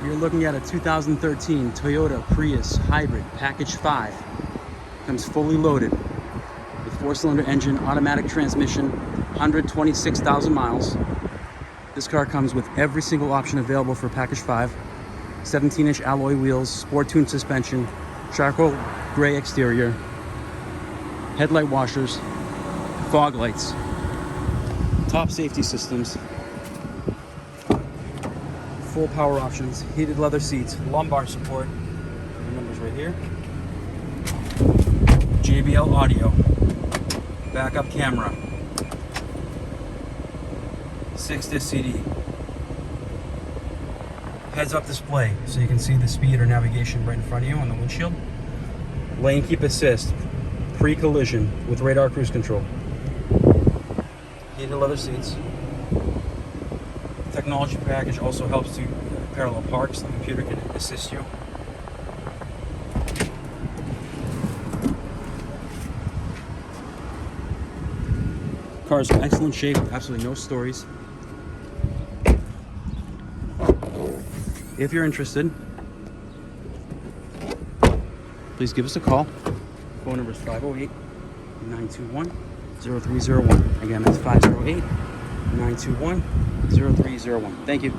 You're looking at a 2013 Toyota Prius Hybrid Pkg5. Comes fully loaded with 4-cylinder engine, automatic transmission, 126,000 miles. This car comes with every single option available for Pkg5. 17-inch alloy wheels, sport-tuned suspension, charcoal gray exterior, headlight washers, fog lights, top safety systems, full power options, heated leather seats, lumbar support, the numbers right here, JBL audio, backup camera, 6-disc CD, heads-up display so you can see the speed or navigation right in front of you on the windshield, lane keep assist, pre-collision with radar cruise control, heated leather seats. Technology package also helps to parallel park, so the computer can assist you. Car is in excellent shape, absolutely no stories. If you're interested, please give us a call. Phone number is 508-921-0301. Again, that's 508-921-0301. Thank you.